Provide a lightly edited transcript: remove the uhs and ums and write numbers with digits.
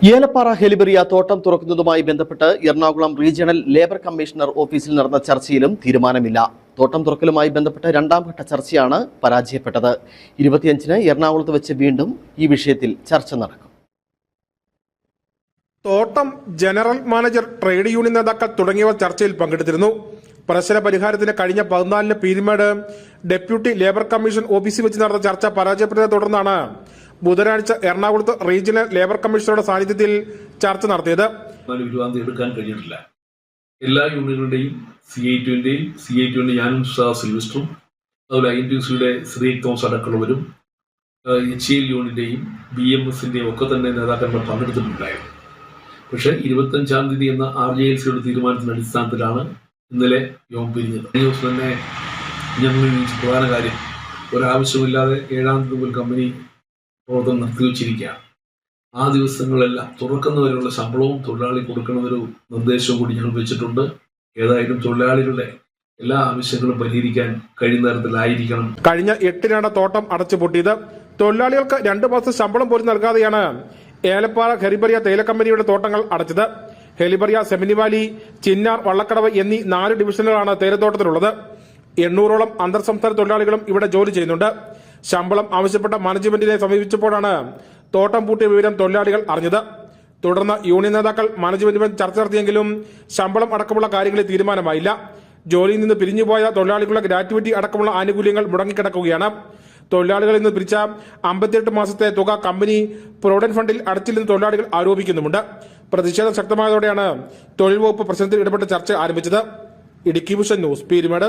ഏലപ്പാറ ഹെലിബറിയ തോട്ടം തുറക്കുന്നതുമായി ബന്ധപ്പെട്ട് Ernakulam regional labour commissioner ഓഫീസിൽ നടന്ന ചർച്ചയിലും തീരുമാനമില്ല. തോട്ടം തുറക്കലുമായി ബന്ധപ്പെട്ട് രണ്ടാംഘട്ട ചർച്ചയാണ് പരാജയപ്പെട്ടത്. 25-ന് എറണാകുളത്ത് വെച്ച് വീണ്ടും ഈ വിഷയത്തിൽ ചർച്ച നടക്കും. തോട്ടം ജനറൽ മാനേജർ, ട്രേഡ് യൂണിയൻ നേതാക്കൾ തുടങ്ങിയവർ ചർച്ചയിൽ പങ്കെടുത്തിരുന്നു. പ്രശ്ന പരിഹാരത്തിന് കഴിഞ്ഞ 14-ന് പീരുമേട് ഡെപ്യൂട്ടി ലേബർ കമ്മീഷൻ ഓഫീസിൽ വെച്ച് നടന്ന ചർച്ച പരാജയപ്പെട്ടതിനെ തുടർന്നാണ് ബുധനാഴ്ച എറണാകുളത്ത് റീജിയണൽ ലേബർ കമ്മീഷണറുടെ സാന്നിധ്യത്തിൽ ചർച്ച നടത്തിയത്. എടുക്കാൻ കഴിഞ്ഞിട്ടില്ല. എല്ലാ യൂണിയനുകളുടെയും CI2-ന്റെ ഞാനും സിൽവസ്റ്ററും, അതുപോലെ INTUC-യുടെ ശ്രീ തോമസ് അടക്കമുള്ളവരും, HL യൂണിന്റെയും BMS-ന്റെയും ഒക്കെ തന്നെ നേതാക്കന്മാർ പങ്കെടുത്തിട്ടുണ്ടായിരുന്നു. പക്ഷേ 25-ാം തീയതി എന്ന RJLC-യുടെ തീരുമാനത്തിന്റെ അടിസ്ഥാനത്തിലാണ് ഇന്നലെ യോഗം പിരിഞ്ഞത്. ഈ ദിവസം തന്നെ ഞങ്ങൾ പ്രധാന കാര്യം, ഒരാവശ്യമില്ലാതെ 7-ാം തീയതി മുതൽ കമ്പനി പ്രവർത്തനം നിർത്തിവെച്ചിരിക്കുകയാണ്. ആ ദിവസങ്ങളെല്ലാം തുറക്കുന്നവരെയുള്ള ശമ്പളവും തൊഴിലാളി കൊടുക്കണമെന്നൊരു നിർദ്ദേശവും കൂടി ഞങ്ങൾ വെച്ചിട്ടുണ്ട്. ഏതായാലും തൊഴിലാളികളുടെ എല്ലാ ആവശ്യങ്ങളും പരിഹരിക്കാൻ കഴിയുന്ന തരത്തിലായിരിക്കണം. കഴിഞ്ഞ 8-നാണ് തോട്ടം അടച്ചുപൂട്ടിയത്. തൊഴിലാളികൾക്ക് 2 മാസം ശമ്പളം പോലും നൽകാതെയാണ് ഏലപ്പാറ ഹെലിബറിയ തേയില കമ്പനിയുടെ തോട്ടങ്ങൾ അടച്ചത്. ഹെലിബറിയ, സെമിനിവാലി, ചിന്നാർ, വള്ളക്കടവ് എന്നീ 4 ഡിവിഷനുകളാണ് തേയിലത്തോട്ടത്തിലുള്ളത്. 800-ഓളം അന്തർ സംസ്ഥാന തൊഴിലാളികളും ഇവിടെ ജോലി ചെയ്യുന്നുണ്ട്. ശമ്പളം ആവശ്യപ്പെട്ട മാനേജ്മെന്റിനെ സമീപിച്ചപ്പോഴാണ് തോട്ടം പൂട്ടിയ വിവരം തൊഴിലാളികൾ അറിഞ്ഞത്. തുടർന്ന് യൂണിയൻ നേതാക്കൾ മാനേജ്മെന്റുമായി ചർച്ച നടത്തിയെങ്കിലും ശമ്പളം അടക്കമുള്ള കാര്യങ്ങളിൽ തീരുമാനമായില്ല. ജോലിയിൽ നിന്ന് പിരിഞ്ഞുപോയ തൊഴിലാളികളുടെ ഗ്രാറ്റുവിറ്റി അടക്കമുള്ള ആനുകൂല്യങ്ങൾ മുടങ്ങിക്കിടക്കുകയാണ്. തൊഴിലാളികളിൽ നിന്ന് പിരിച്ച 58 മാസത്തെ തുക കമ്പനി പ്രൊവിഡന്റ് ഫണ്ടിൽ അടച്ചില്ലെന്ന് തൊഴിലാളികൾ ആരോപിക്കുന്നുമുണ്ട്. പ്രതിഷേധം ശക്തമായതോടെയാണ് തൊഴിൽ വകുപ്പ് പ്രശ്നത്തിൽ ഇടപെട്ട് ചർച്ച ആരംഭിച്ചത്. Idukki vision news, Peermade.